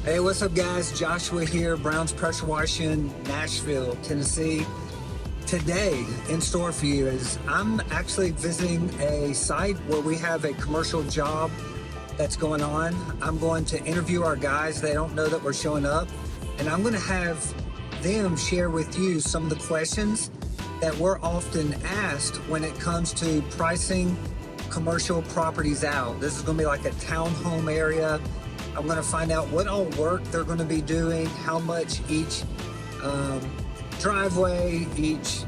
Hey, what's up, guys? Joshua here, Brown's Pressure Washing, Nashville, Tennessee. Today, in store for you is I'm actually visiting a site where we have a commercial job that's going on. I'm going to interview our guys. They don't know that we're showing up, and I'm going to have them share with you some of the questions that we're often asked when it comes to pricing commercial properties out. This is going to be like a townhome area. I'm going to find out what all work they're going to be doing, how much each driveway, each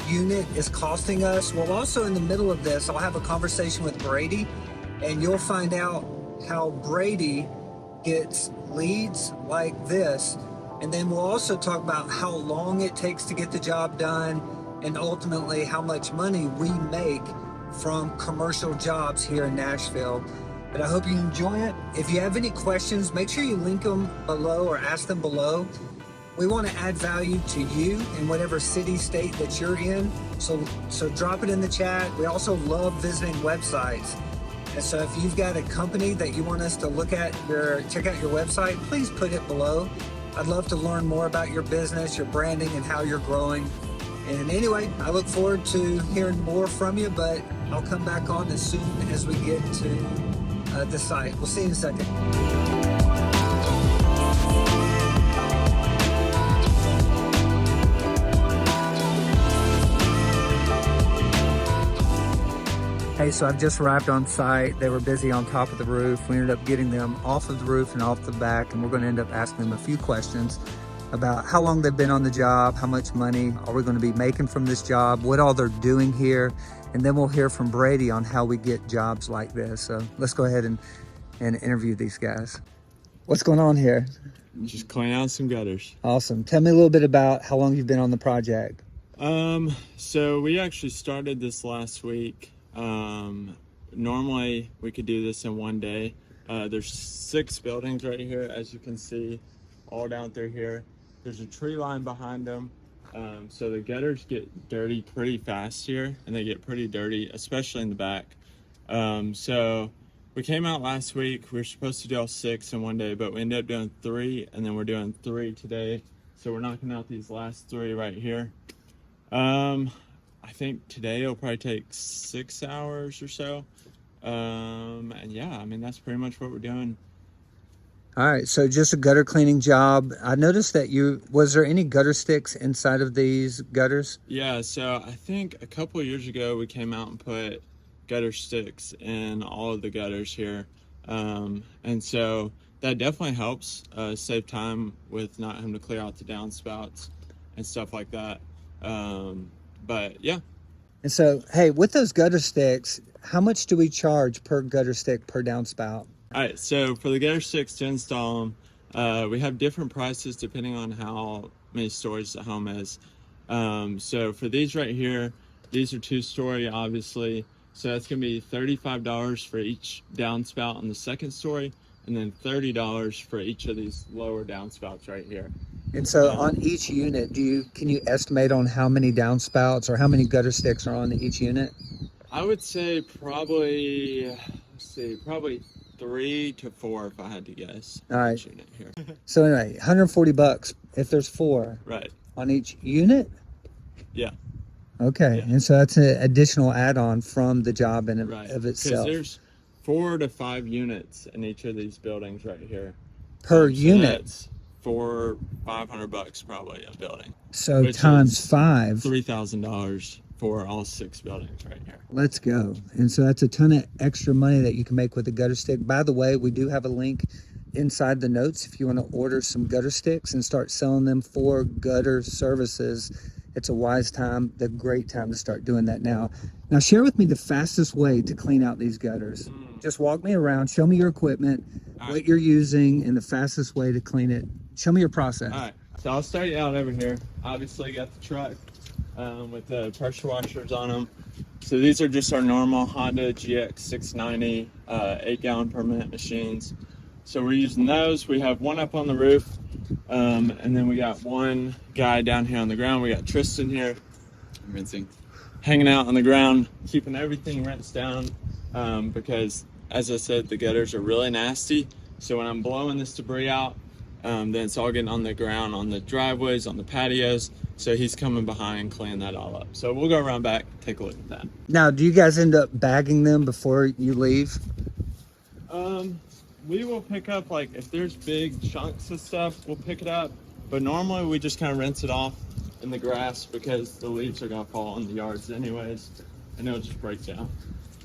unit is costing us. Well, also in the middle of this, I'll have a conversation with Brady, and you'll find out how Brady gets leads like this. And then we'll also talk about how long it takes to get the job done, and ultimately how much money we make from commercial jobs here in Nashville. But I hope you enjoy it. If you have any questions, make sure you link them below or ask them below. We want to add value to you in whatever city, state that you're in. So drop it in the chat. We also love visiting websites. And so if you've got a company that you want us to check out your website, please put it below. I'd love to learn more about your business, your branding, and how you're growing. And anyway, I look forward to hearing more from you, but I'll come back on as soon as we get to the site. We'll see you in a second. Hey, so I've just arrived on site. They were busy on top of the roof. We ended up getting them off of the roof and off the back, and we're going to end up asking them a few questions about how long they've been on the job, how much money are we going to be making from this job, what all they're doing here, and then we'll hear from Brady on how we get jobs like this. So let's go ahead and interview these guys. What's going on here? Just clean out some gutters. Awesome. Tell me a little bit about how long you've been on the project. So we actually started this last week. Normally we could do this in one day. There's 6 buildings right here, as you can see, all down through here. There's a tree line behind them. So the gutters get dirty pretty fast here, and they get pretty dirty, especially in the back. So we came out last week. We were supposed to do all 6 in one day, but we ended up doing 3, and then we're doing 3 today. So we're knocking out these last 3 right here. I think today it'll probably take 6 hours or so. And yeah, I mean, that's pretty much what we're doing. All right, so just a gutter cleaning job. I noticed that was there any gutter sticks inside of these gutters? Yeah, so I think a couple of years ago we came out and put gutter sticks in all of the gutters here. And so that definitely helps save time with not having to clear out the downspouts and stuff like that. But yeah. And so, hey, with those gutter sticks, how much do we charge per gutter stick per downspout? All right, so for the gutter sticks to install them, we have different prices depending on how many stories the home is. So for these right here, these are 2-story, obviously. So that's going to be $35 for each downspout on the 2nd story, and then $30 for each of these lower downspouts right here. And so on each unit, can you estimate on how many downspouts or how many gutter sticks are on each unit? I would say probably 3 to 4 if I had to guess. All right. Unit here. So anyway, $140 if there's 4. Right. On each unit? Yeah. Okay. Yeah. And so that's an additional add-on from the job of itself. Because there's 4 to 5 units in each of these buildings right here. Per unit? That's $500 probably a building. So times 5. $3,000 for all 6 buildings right here. Let's go. And so that's a ton of extra money that you can make with a gutter stick. By the way, we do have a link inside the notes if you want to order some gutter sticks and start selling them for gutter services. It's a wise time, the great time to start doing that now. Now share with me the fastest way to clean out these gutters. Just walk me around, show me your equipment, what you're using, and the fastest way to clean it. Show me your process. All right, so I'll start you out over here. Obviously got the truck with the pressure washers on them. So these are just our normal Honda GX 690 8-gallon per minute machines. So we're using those. We have one up on the roof, and then we got one guy down here on the ground. We got Tristan here, rinsing, hanging out on the ground, keeping everything rinsed down, because as I said, the gutters are really nasty, So when I'm blowing this debris out, then it's all getting on the ground, on the driveways, on the patios. So he's coming behind and cleaning that all up. So we'll go around back, take a look at that. Now, do you guys end up bagging them before you leave? We will pick up, like, if there's big chunks of stuff, we'll pick it up. But normally we just kind of rinse it off in the grass because the leaves are going to fall on the yards anyways, and it'll just break down.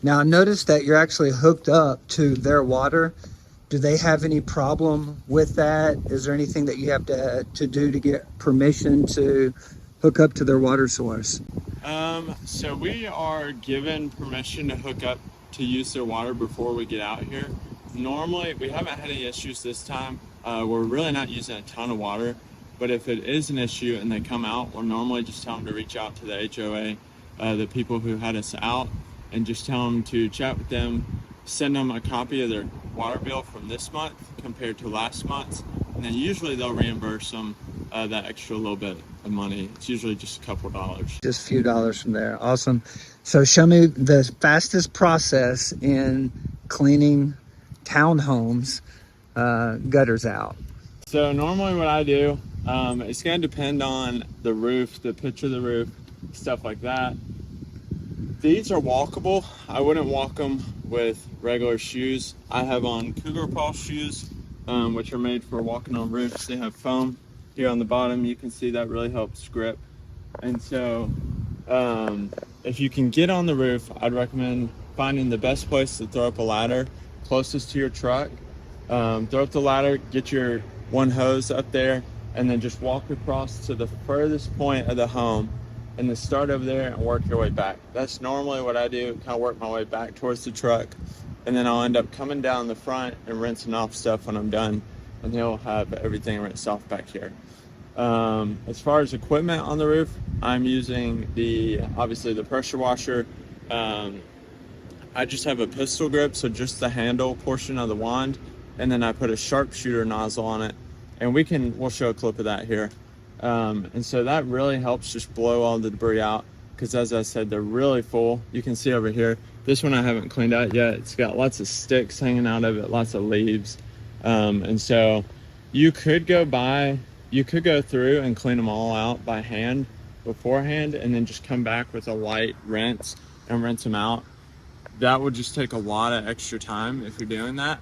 Now, I noticed that you're actually hooked up to their water. Do they have any problem with that? Is there anything that you have to do to get permission to hook up to their water source? So we are given permission to hook up to use their water before we get out here. Normally, we haven't had any issues this time. We're really not using a ton of water, but if it is an issue and they come out, we'll normally just tell them to reach out to the HOA, the people who had us out, and just tell them to chat with them, send them a copy of their water bill from this month compared to last month's, and then usually they'll reimburse them that extra little bit of money. It's usually just a couple dollars. Just a few dollars from there. Awesome. So show me the fastest process in cleaning townhomes gutters out. So normally what I do, it's going to depend on the roof, the pitch of the roof, stuff like that. These are walkable. I wouldn't walk them with regular shoes. I have on Cougar Paw shoes, which are made for walking on roofs. They have foam here on the bottom. You can see that really helps grip. And so if you can get on the roof, I'd recommend finding the best place to throw up a ladder closest to your truck. Throw up the ladder, get your one hose up there, and then just walk across to the furthest point of the home and then start over there and work your way back. That's normally what I do, kind of work my way back towards the truck, and then I'll end up coming down the front and rinsing off stuff when I'm done, and he'll have everything rinsed off back here. As far as equipment on the roof, I'm using obviously the pressure washer. I just have a pistol grip, so just the handle portion of the wand, and then I put a sharpshooter nozzle on it, and we'll show a clip of that here. And so that really helps just blow all the debris out, because as I said, they're really full. You can see over here, this one I haven't cleaned out yet. It's got lots of sticks hanging out of it, lots of leaves. And so you could go through and clean them all out by hand beforehand, and then just come back with a light rinse and rinse them out. That would just take a lot of extra time if you're doing that.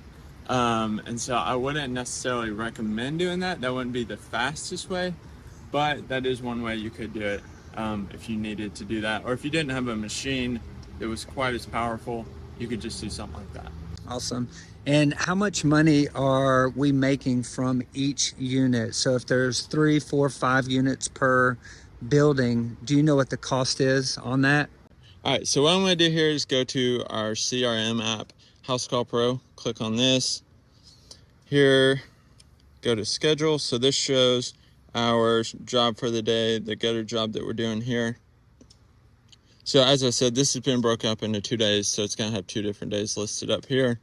And so I wouldn't necessarily recommend doing that. That wouldn't be the fastest way, but that is one way you could do it if you needed to do that. Or if you didn't have a machine that was quite as powerful, you could just do something like that. Awesome. And how much money are we making from each unit? So if there's 3, 4, 5 units per building, do you know what the cost is on that? All right, so what I'm going to do here is go to our CRM app, House Call Pro. Click on this. Here, go to schedule. So this shows our job for the day, the gutter job that we're doing here. So as I said, this has been broken up into 2 days, so it's going to have 2 different days listed up here.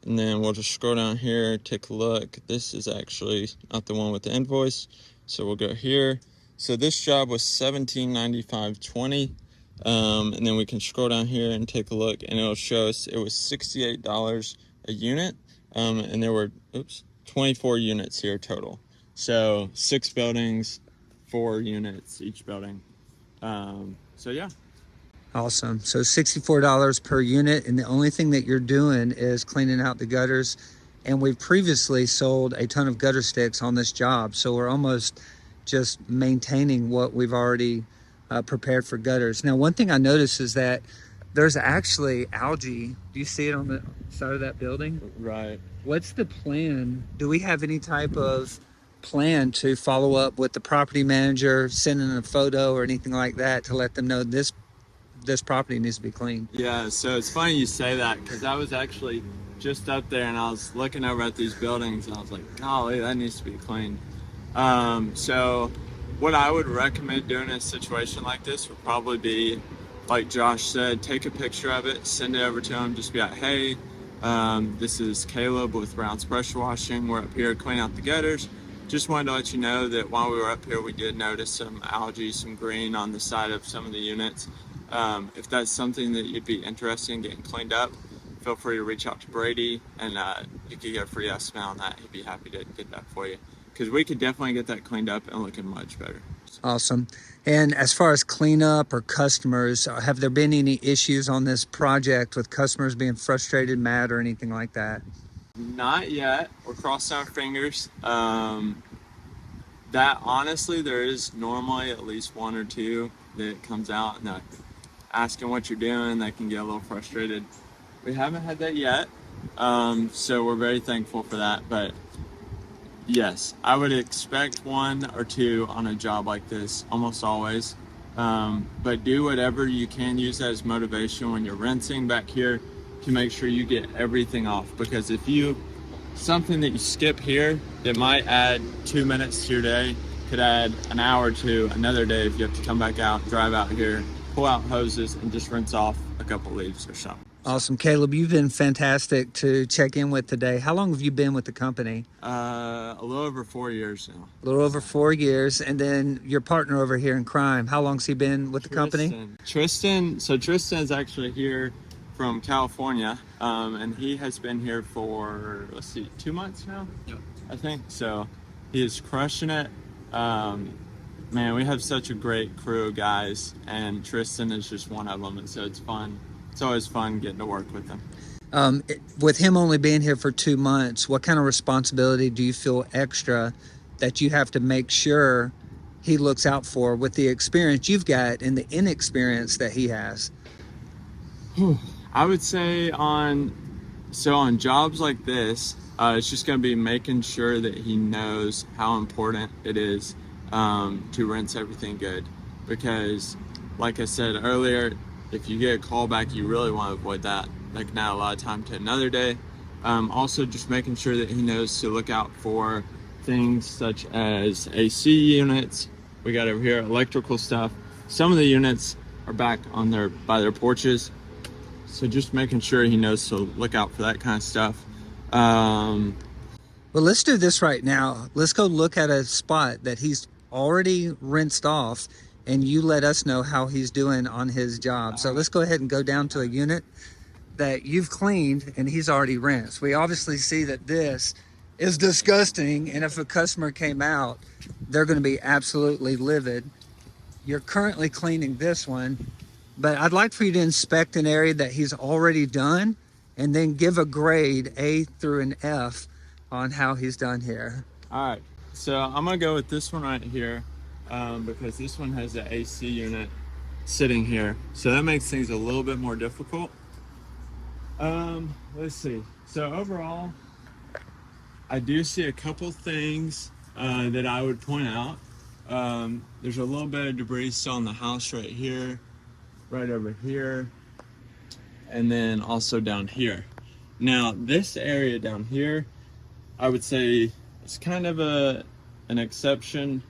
And then we'll just scroll down here, take a look. This is actually not the one with the invoice, so we'll go here. So this job was $1795.20. And then we can scroll down here and take a look, and it'll show us it was $68 a unit, and there were 24 units here total. So 6 buildings, 4 units each building. So yeah. Awesome. So $64 per unit, and the only thing that you're doing is cleaning out the gutters. And we've previously sold a ton of gutter sticks on this job, so we're almost just maintaining what we've already prepared for gutters. Now, one thing I noticed is that there's actually algae. Do you see it on the side of that building? Right. What's the plan? Do we have any type of plan to follow up with the property manager, sending a photo or anything like that to let them know this property needs to be cleaned? Yeah, so it's funny you say that, because I was actually just up there and I was looking over at these buildings and I was like, golly, that needs to be cleaned. So what I would recommend doing in a situation like this would probably be, like Josh said, take a picture of it, send it over to him, just be like, hey, this is Caleb with Brown's Pressure Washing. We're up here cleaning out the gutters. Just wanted to let you know that while we were up here, we did notice some algae, some green on the side of some of the units. If that's something that you'd be interested in getting cleaned up, feel free to reach out to Brady, and you could get a free estimate on that. He'd be happy to get that for you, because we could definitely get that cleaned up and looking much better. Awesome. And as far as cleanup or customers, have there been any issues on this project with customers being frustrated, mad, or anything like that? Not yet. We're crossing our fingers. That honestly, there is normally at least one or two that comes out and asking what you're doing. They can get a little frustrated. We haven't had that yet, so we're very thankful for that. But yes, I would expect one or two on a job like this almost always. But do whatever you can, use that as motivation when you're rinsing back here to make sure you get everything off. Because if something that you skip here that might add 2 minutes to your day could add an hour to another day if you have to come back out, drive out here, pull out hoses, and just rinse off a couple leaves or something. Awesome. Caleb, you've been fantastic to check in with today. How long have you been with the company? A little over 4 years now. A little over 4 years. And then your partner over here in crime, how long's he been with the company? Tristan is actually here from California, and he has been here for 2 months now. Yep. I think so. He is crushing it. Man, we have such a great crew of guys, and Tristan is just one of them, and so it's fun. It's always fun getting to work with him. With him only being here for 2 months, what kind of responsibility do you feel extra that you have to make sure he looks out for with the experience you've got and the inexperience that he has? I would say on jobs like this, it's just going to be making sure that he knows how important it is to rinse everything good. Because, like I said earlier, if you get a call back, you really want to avoid that. Like, not a lot of time to another day. Also, just making sure that he knows to look out for things such as AC units. We got over here electrical stuff. Some of the units are back on by their porches. So just making sure he knows to look out for that kind of stuff. Well, let's do this right now. Let's go look at a spot that he's already rinsed off, and you let us know how he's doing on his job. So let's go ahead and go down to a unit that you've cleaned and he's already rinsed. We obviously see that this is disgusting, and if a customer came out, they're going to be absolutely livid. You're currently cleaning this one, but I'd like for you to inspect an area that he's already done and then give a grade A through an F on how he's done here. All right, so I'm gonna go with this one right here because this one has the AC unit sitting here. So that makes things a little bit more difficult. Let's see. So overall, I do see a couple things that I would point out. There's a little bit of debris still in the house right here, right over here, and then also down here. Now, this area down here, I would say it's kind of an exception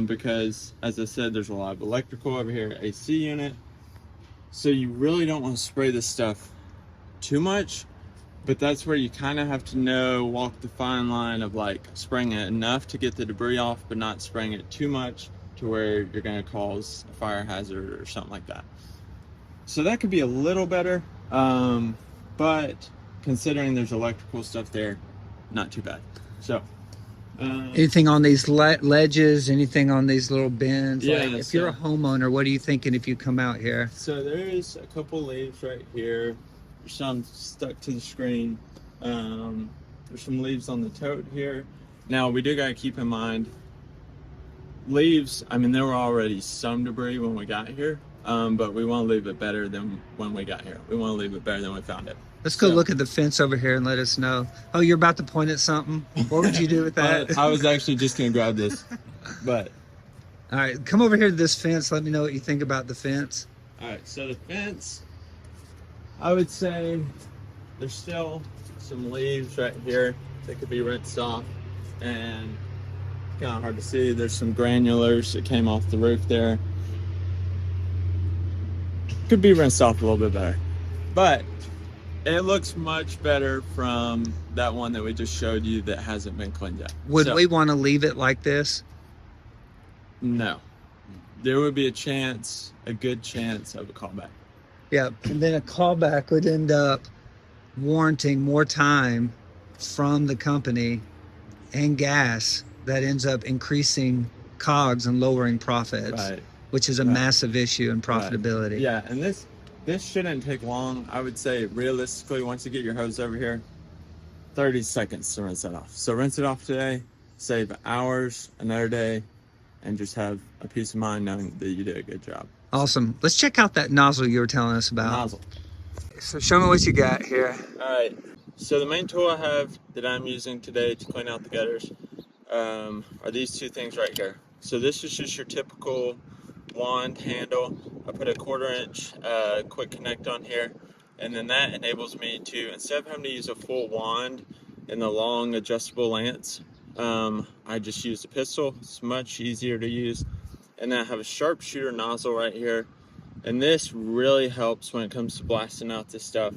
because, as I said, there's a lot of electrical over here, AC unit. So you really don't want to spray this stuff too much, but that's where you kind of have to walk the fine line of like spraying it enough to get the debris off, but not spraying it too much to where you're going to cause a fire hazard or something like that. So that could be a little better, but considering there's electrical stuff there, not too bad. So anything on these ledges, anything on these little bins? Yeah, like, if you're a homeowner, what are you thinking if you come out here? So there's a couple leaves right here. There's some stuck to the screen. There's some leaves on the tote here. Now, we do got to keep in mind, leaves, I mean, there were already some debris when we got here, but we want to leave it better than when we got here. We want to leave it better than we found it. Let's go look at the fence over here and let us know. Oh, you're about to point at something? What would you do with that? I was actually just going to grab this, but... All right, come over here to this fence. Let me know what you think about the fence. All right, so the fence, I would say there's still some leaves right here that could be rinsed off, and kind of hard to see. There's some granulars that came off the roof there. Could be rinsed off a little bit better, but it looks much better from that one that we just showed you that hasn't been cleaned yet. Would we want to leave it like this? No. There would be a good chance of a callback. Yeah, and then a callback would end up warranting more time from the company and gas that ends up increasing COGS and lowering profits, Right. which is a Right. massive issue in profitability. Right. Yeah, and this shouldn't take long. I would say realistically, once you get your hose over here, 30 seconds to rinse it off. So rinse it off today, save hours another day, and just have a peace of mind knowing that you did a good job. Awesome. Let's check out that nozzle you were telling us about. Nozzle. So show me what you got here. All right. So the main tool I have that I'm using today to clean out the gutters are these two things right here. So this is just your typical wand handle. I put a 1/4 inch quick connect on here, and then that enables me to, instead of having to use a full wand and the long adjustable lance, I just use a pistol. It's much easier to use. And then I have a sharpshooter nozzle right here, and this really helps when it comes to blasting out this stuff.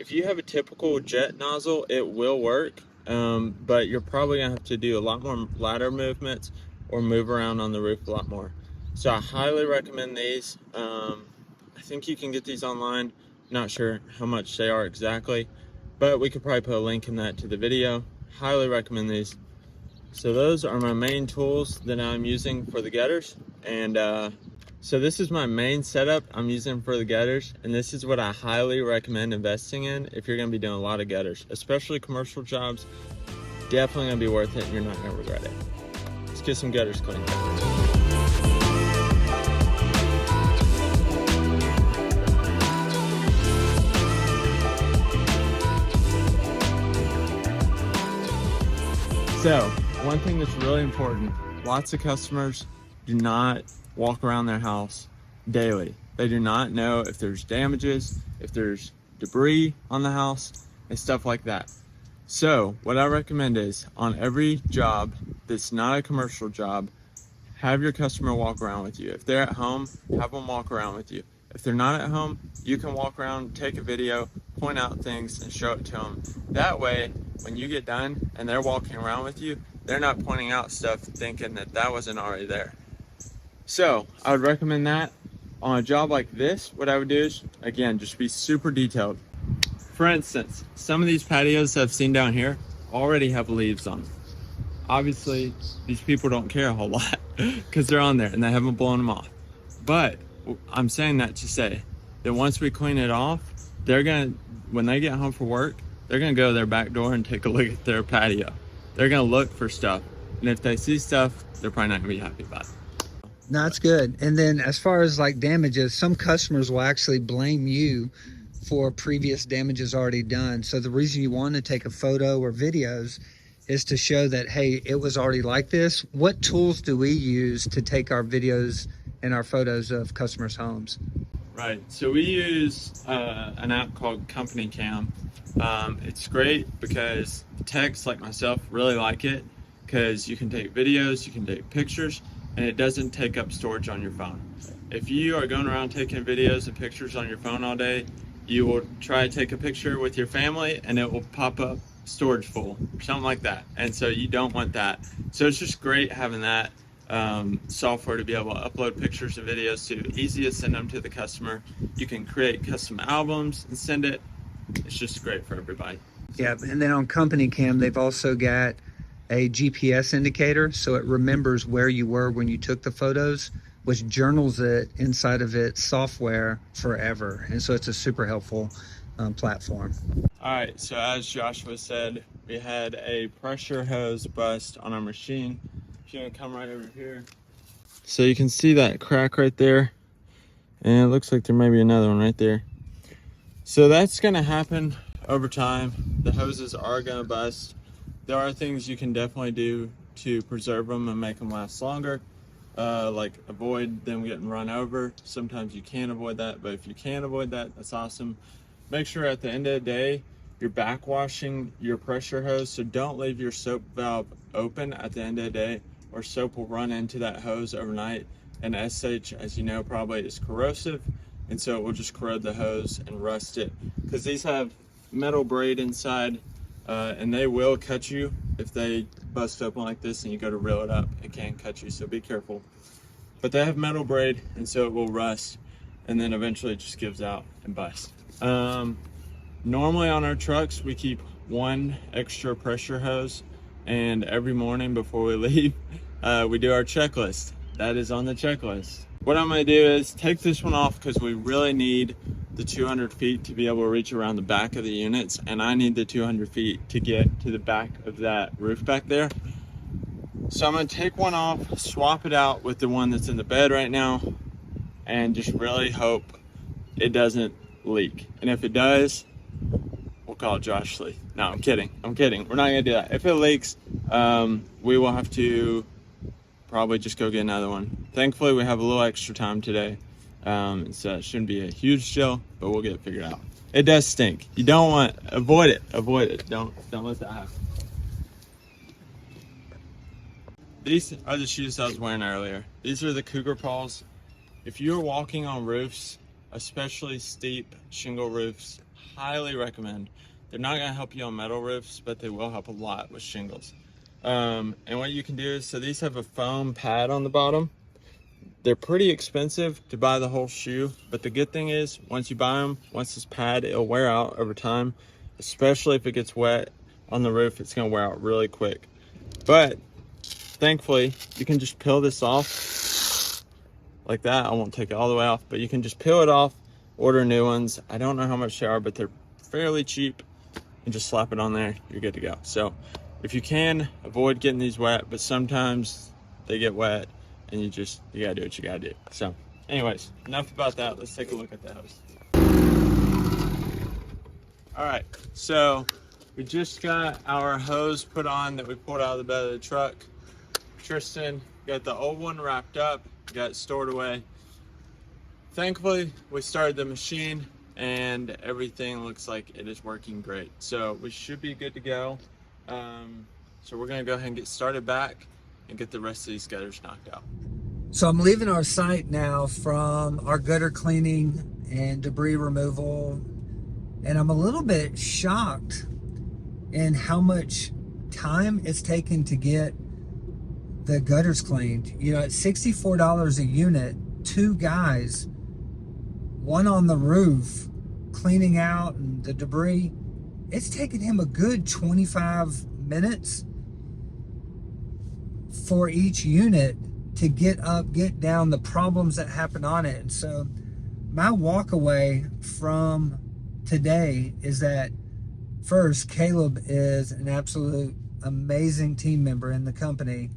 If you have a typical jet nozzle, it will work, but you're probably gonna have to do a lot more ladder movements or move around on the roof a lot more. So I highly recommend these. I think you can get these online. Not sure how much they are exactly, but we could probably put a link in that to the video. Highly recommend these. So those are my main tools that I'm using for the gutters, and so this is my main setup I'm using for the gutters, and this is what I highly recommend investing in if you're going to be doing a lot of gutters, especially commercial jobs. Definitely going to be worth it, and you're not going to regret it. Let's get some gutters cleaned. So one thing that's really important, lots of customers do not walk around their house daily. They do not know if there's damages, if there's debris on the house, and stuff like that. So what I recommend is, on every job that's not a commercial job, have your customer walk around with you. If they're at home, have them walk around with you. If they're not at home, you can walk around, take a video, point out things, and show it to them. That way, when you get done and they're walking around with you, they're not pointing out stuff thinking that wasn't already there. So I would recommend that. On a job like this, what I would do is, again, just be super detailed. For instance, some of these patios I've seen down here already have leaves on them. Obviously, these people don't care a whole lot because they're on there and they haven't blown them off. But I'm saying that to say that once we clean it off, when they get home for work, they're gonna go to their back door and take a look at their patio. They're gonna look for stuff, and if they see stuff, they're probably not gonna be happy about it. No, that's good. And then as far as like damages, some customers will actually blame you for previous damages already done. So the reason you want to take a photo or videos is to show that, hey, it was already like this. What tools do we use to take our videos and our photos of customers' homes? Right, so we use an app called Company Cam. It's great because techs like myself really like it, because you can take videos, you can take pictures, and it doesn't take up storage on your phone. If you are going around taking videos and pictures on your phone all day, you will try to take a picture with your family and it will pop up storage full or something like that. And so you don't want that. So it's just great having that software to be able to upload pictures and videos to. Easy to send them to the customer. You can create custom albums and send it. It's just great for everybody. Yeah, and then on Company Cam, they've also got a GPS indicator, so it remembers where you were when you took the photos, which journals it inside of its software forever. And so it's a super helpful platform. All right, so as Joshua said, we had a pressure hose bust on our machine. If you want to come right over here. So you can see that crack right there, and it looks like there may be another one right there. So that's gonna happen over time. The hoses are gonna bust. There are things you can definitely do to preserve them and make them last longer, like avoid them getting run over. Sometimes you can't avoid that, but if you can avoid that, that's awesome. Make sure at the end of the day, you're backwashing your pressure hose, so don't leave your soap valve open at the end of the day, or soap will run into that hose overnight. And SH, as you know, probably is corrosive, and so it will just corrode the hose and rust it, because these have metal braid inside, and they will cut you if they bust open like this and you go to reel it up. It can cut you, so be careful. But they have metal braid, and so it will rust, and then eventually it just gives out and bust. Normally on our trucks, we keep one extra pressure hose, and every morning before we leave, we do our checklist. That is on the checklist. What I'm gonna do is take this one off because we really need the 200 feet to be able to reach around the back of the units, and I need the 200 feet to get to the back of that roof back there. So I'm gonna take one off, swap it out with the one that's in the bed right now, and just really hope it doesn't leak. And if it does, we'll call Josh Lee. No, I'm kidding. We're not gonna do that. If it leaks, we will have to probably just go get another one. Thankfully, we have a little extra time today. So it shouldn't be a huge deal, but we'll get it figured out. It does stink. You don't want, avoid it. Don't let that happen. These are the shoes I was wearing earlier. These are the Cougar Paws. If you're walking on roofs, especially steep shingle roofs, highly recommend. They're not gonna help you on metal roofs, but they will help a lot with shingles. And what you can do is, so these have a foam pad on the bottom. They're pretty expensive to buy the whole shoe, but the good thing is once you buy them, once this pad, it'll wear out over time, especially if it gets wet on the roof, it's gonna wear out really quick. But thankfully, you can just peel this off like that. I won't take it all the way off, but you can just peel it off, order new ones. I don't know how much they are, but they're fairly cheap, and just slap it on there, you're good to go. So if you can, avoid getting these wet, but sometimes they get wet and you gotta do what you gotta do. So anyways, enough about that. Let's take a look at the hose. All right, so we just got our hose put on that we pulled out of the bed of the truck. Tristan got the old one wrapped up, got it stored away. Thankfully, we started the machine and everything looks like it is working great. So we should be good to go. So we're gonna go ahead and get started back and get the rest of these gutters knocked out. So I'm leaving our site now from our gutter cleaning and debris removal, and I'm a little bit shocked in how much time it's taken to get the gutters cleaned. You know, at $64 a unit, 2 guys, one on the roof cleaning out and the debris, it's taken him a good 25 minutes for each unit to get up, get down, the problems that happen on it. And so my walk away from today is that, first, Caleb is an absolute amazing team member in the company.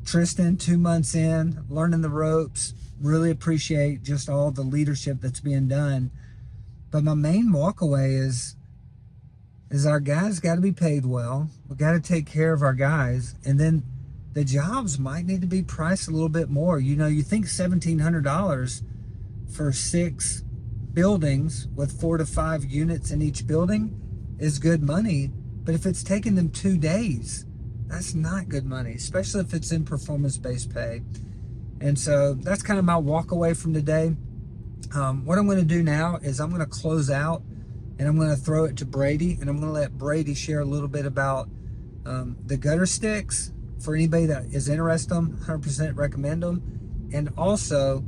Tristan, 2 months in, learning the ropes, really appreciate just all the leadership that's being done. But my main walk away is our guys got to be paid well. We got to take care of our guys, and then the jobs might need to be priced a little bit more. You know, you think $1,700 for 6 buildings with 4 to 5 units in each building is good money, but if it's taking them 2 days, that's not good money, especially if it's in performance-based pay. And so that's kind of my walk away from today. What I'm going to do now is I'm going to close out and I'm going to throw it to Brady, and I'm going to let Brady share a little bit about the gutter sticks. For anybody that is interested in them, 100% recommend them. And also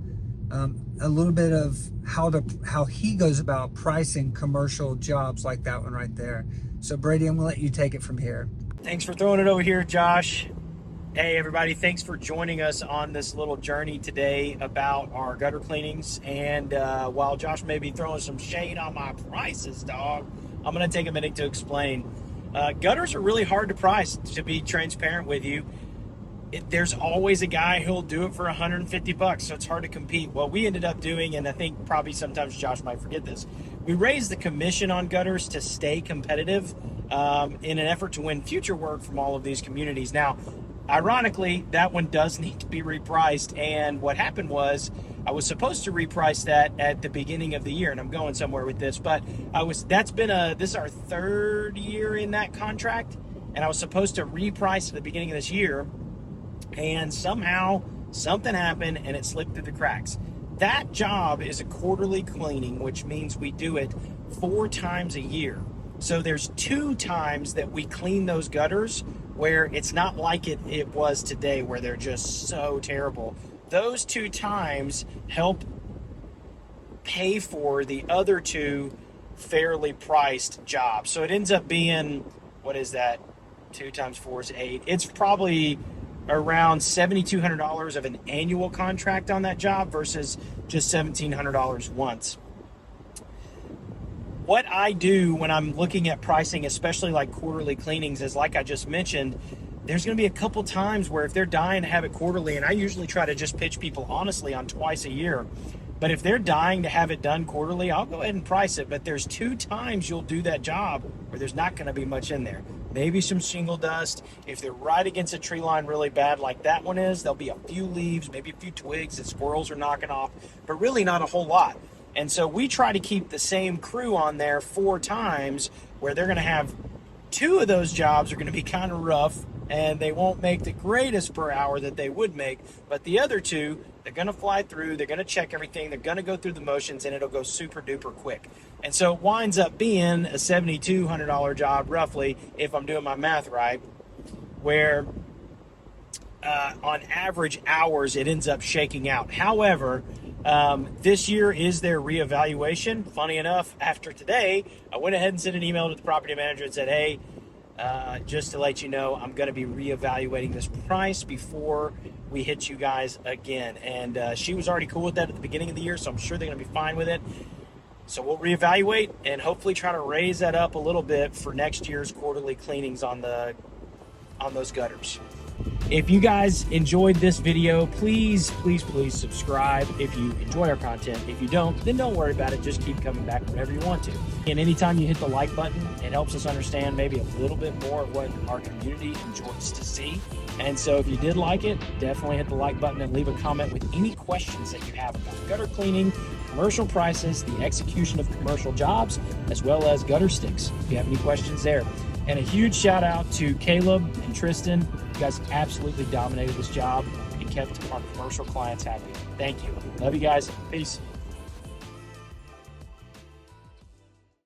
a little bit of how he goes about pricing commercial jobs like that one right there. So Brady, I'm going to let you take it from here. Thanks for throwing it over here, Josh. Hey, everybody. Thanks for joining us on this little journey today about our gutter cleanings. And while Josh may be throwing some shade on my prices, dog, I'm going to take a minute to explain. Gutters are really hard to price, to be transparent with you. There's always a guy who'll do it for $150, so it's hard to compete. What we ended up doing, and I think probably sometimes Josh might forget this, we raised the commission on gutters to stay competitive in an effort to win future work from all of these communities. Now, ironically, that one does need to be repriced, and what happened was I was supposed to reprice that at the beginning of the year, and I'm going somewhere with this, but this is our 3rd year in that contract, and I was supposed to reprice at the beginning of this year, and somehow something happened and it slipped through the cracks. That job is a quarterly cleaning, which means we do it 4 times a year. So there's 2 times that we clean those gutters where it's not like it was today, where they're just so terrible. Those 2 times help pay for the other 2 fairly priced job. So it ends up being, what is that? 2 times 4 is 8. It's probably around $7,200 of an annual contract on that job versus just $1,700 once. What I do when I'm looking at pricing, especially like quarterly cleanings, is like I just mentioned, there's going to be a couple times where if they're dying to have it quarterly, and I usually try to just pitch people honestly on twice a year, but if they're dying to have it done quarterly, I'll go ahead and price it. But there's 2 times you'll do that job where there's not going to be much in there. Maybe some shingle dust. If they're right against a tree line really bad like that one is, there'll be a few leaves, maybe a few twigs that squirrels are knocking off, but really not a whole lot. And so we try to keep the same crew on there 4 times where they're going to have 2 of those jobs are going to be kind of rough and they won't make the greatest per hour that they would make. But the other 2, they're going to fly through, they're going to check everything, they're going to go through the motions, and it'll go super duper quick. And so it winds up being a $7,200 job roughly, if I'm doing my math right, where on average hours it ends up shaking out. However, this year is their reevaluation. Funny enough, after today, I went ahead and sent an email to the property manager and said, hey, just to let you know, I'm going to be reevaluating this price before we hit you guys again. And she was already cool with that at the beginning of the year, so I'm sure they're going to be fine with it. So we'll reevaluate and hopefully try to raise that up a little bit for next year's quarterly cleanings on those gutters. If you guys enjoyed this video, please subscribe if you enjoy our content. If you don't, then don't worry about it. Just keep coming back whenever you want to. And anytime you hit the like button, it helps us understand maybe a little bit more of what our community enjoys to see. And so if you did like it, definitely hit the like button and leave a comment with any questions that you have about gutter cleaning, commercial prices, the execution of commercial jobs, as well as gutter sticks, if you have any questions there. And a huge shout out to Caleb and Tristan. You guys absolutely dominated this job and kept our commercial clients happy. Thank you. Love you guys. Peace.